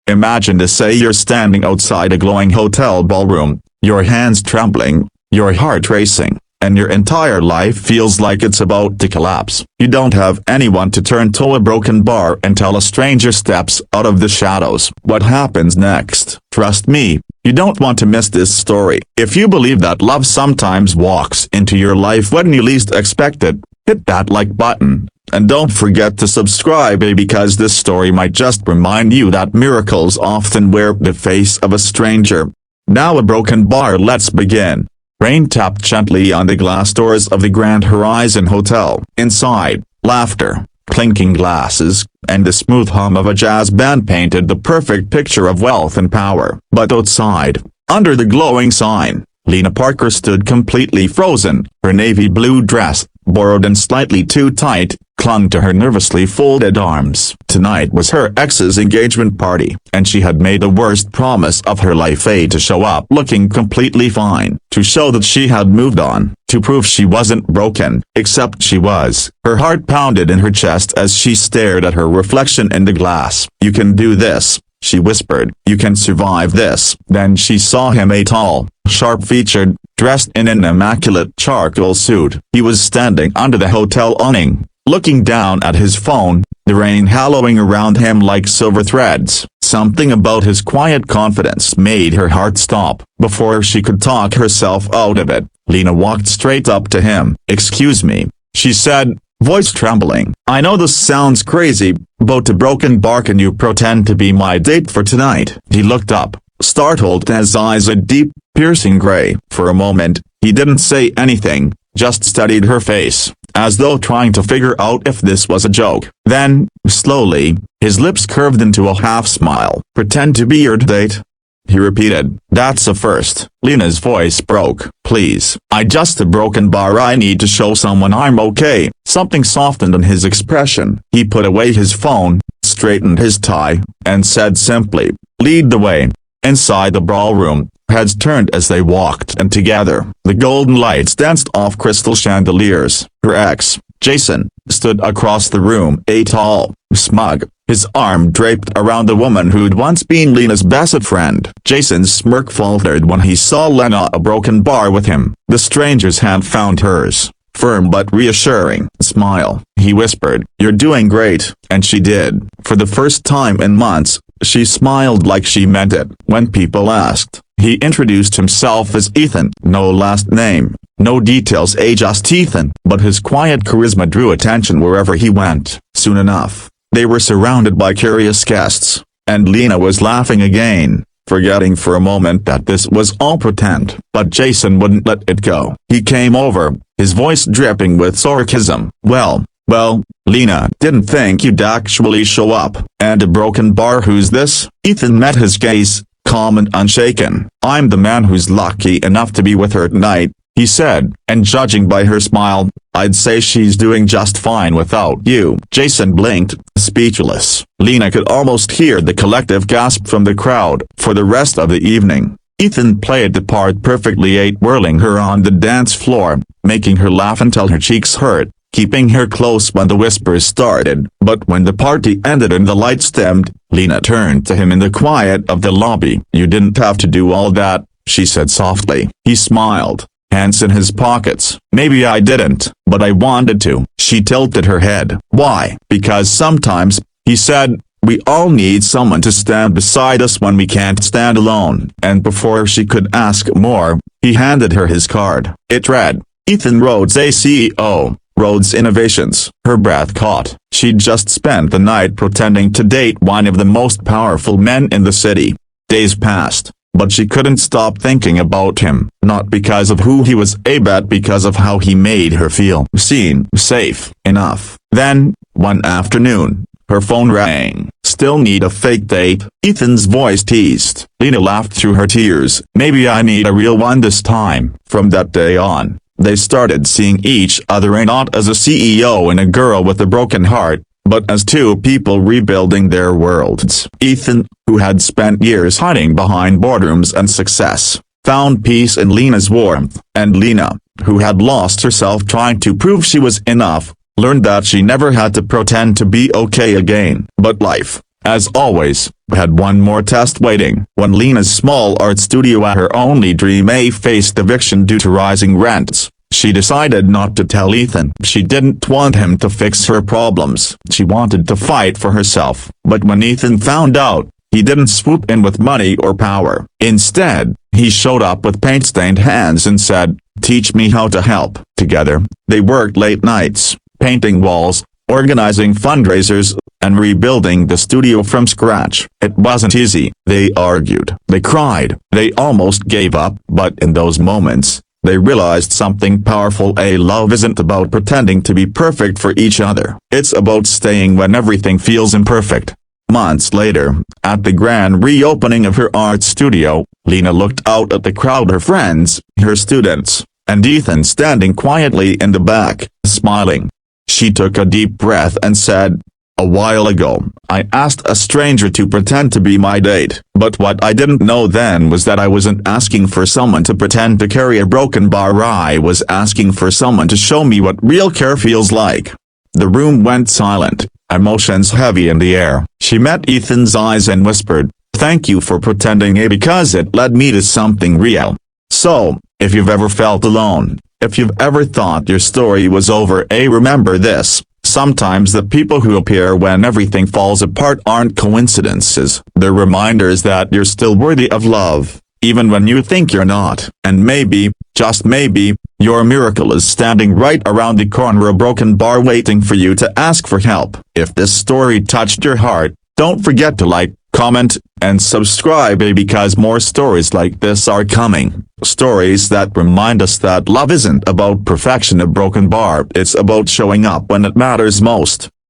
Imagine this: say you're standing outside a glowing hotel ballroom, your hands trembling, your heart racing, and your entire life feels like it's about to collapse. You don't have anyone to turn to, a broken bar until a stranger steps out of the shadows. What happens next? Trust me, you don't want to miss this story. If you believe that love sometimes walks into your life when you least expect it, hit that like button. And don't forget to subscribe, because this story might just remind you that miracles often wear the face of a stranger. Now a broken bar. Let's begin. Rain tapped gently on the glass doors of the Grand Horizon Hotel. Inside, laughter, clinking glasses, and the smooth hum of a jazz band painted the perfect picture of wealth and power. But outside, under the glowing sign, Lena Parker stood completely frozen. Her navy blue dress, borrowed and slightly too tight, clung to her nervously folded arms. Tonight was her ex's engagement party, and she had made the worst promise of her life: to show up looking completely fine, to show that she had moved on, to prove she wasn't broken. Except she was. Her heart pounded in her chest as she stared at her reflection in the glass. "You can do this," she whispered. "You can survive this." Then she saw him, a tall, sharp-featured, dressed in an immaculate charcoal suit. He was standing under the hotel awning, looking down at his phone, the rain hallowing around him like silver threads. Something about his quiet confidence made her heart stop. Before she could talk herself out of it, Lena walked straight up to him. "Excuse me," she said, voice trembling. "I know this sounds crazy, but a broken bar, can you pretend to be my date for tonight?" He looked up, startled, his eyes a deep, piercing gray. For a moment, he didn't say anything, just studied her face, as though trying to figure out if this was a joke. Then, slowly, his lips curved into a half-smile. "Pretend to be your date?" he repeated. "That's a first." Lena's voice broke. "Please, I just a broken bar. I need to show someone I'm okay." Something softened in his expression. He put away his phone, straightened his tie, and said simply, "Lead the way." Inside the ballroom, heads turned as they walked in together. The golden lights danced off crystal chandeliers. Her ex, Jason, stood across the room, a tall, smug, his arm draped around the woman who'd once been Lena's best friend. Jason's smirk faltered when he saw Lena, a broken bar with him. The stranger's hand found hers, firm but reassuring. "Smile," he whispered. "You're doing great." And she did. For the first time in months, she smiled like she meant it. When people asked, he introduced himself as Ethan. No last name, no details, just Ethan. But his quiet charisma drew attention wherever he went. Soon enough, they were surrounded by curious guests, and Lena was laughing again, forgetting for a moment that this was all pretend. But Jason wouldn't let it go. He came over, his voice dripping with sarcasm. Well, Lena, didn't think you'd actually show up. And a broken bar, who's this?" Ethan met his gaze, calm and unshaken. "I'm the man who's lucky enough to be with her tonight," he said, "and judging by her smile, I'd say she's doing just fine without you." Jason blinked, speechless. Lena could almost hear the collective gasp from the crowd. For the rest of the evening, Ethan played the part perfectly, whirling her on the dance floor, making her laugh until her cheeks hurt, keeping her close when the whispers started. But when the party ended and the lights dimmed, Lena turned to him in the quiet of the lobby. "You didn't have to do all that," she said softly. He smiled, hands in his pockets. "Maybe I didn't, but I wanted to." She tilted her head. "Why?" "Because sometimes," he said, "we all need someone to stand beside us when we can't stand alone." And before she could ask more, he handed her his card. It read, "Ethan Rhodes, a CEO, Rhodes Innovations." Her breath caught. She'd just spent the night pretending to date one of the most powerful men in the city. Days passed, but she couldn't stop thinking about him. Not because of who he was, but because of how he made her feel seen, safe, enough. Then, one afternoon, her phone rang. "Still need a fake date?" Ethan's voice teased. Lena laughed through her tears. "Maybe I need a real one this time." From that day on, they started seeing each other not as a CEO and a girl with a broken heart, but as two people rebuilding their worlds. Ethan, who had spent years hiding behind boardrooms and success, found peace in Lena's warmth. And Lena, who had lost herself trying to prove she was enough, learned that she never had to pretend to be okay again. But life, as always, had one more test waiting. When Lena's small art studio at her only dream faced eviction due to rising rents, she decided not to tell Ethan. She didn't want him to fix her problems. She wanted to fight for herself. But when Ethan found out, he didn't swoop in with money or power. Instead, he showed up with paint-stained hands and said, "Teach me how to help." Together, they worked late nights, painting walls, organizing fundraisers, and rebuilding the studio from scratch. It wasn't easy. They argued, they cried, they almost gave up. But in those moments, they realized something powerful. Love isn't about pretending to be perfect for each other. It's about staying when everything feels imperfect. Months later, at the grand reopening of her art studio, Lena looked out at the crowd, her friends, her students, and Ethan standing quietly in the back, smiling. She took a deep breath and said, "A while ago, I asked a stranger to pretend to be my date, but what I didn't know then was that I wasn't asking for someone to pretend to carry a broken bar. I was asking for someone to show me what real care feels like." The room went silent, emotions heavy in the air. She met Ethan's eyes and whispered, "Thank you for pretending, because it led me to something real." So, if you've ever felt alone, if you've ever thought your story was over, remember this. Sometimes the people who appear when everything falls apart aren't coincidences. They're reminders that you're still worthy of love, even when you think you're not. And maybe, just maybe, your miracle is standing right around the corner, a broken bar waiting for you to ask for help. If this story touched your heart, don't forget to like, comment, and subscribe, because more stories like this are coming. Stories that remind us that love isn't about perfection, a broken bar. It's about showing up when it matters most.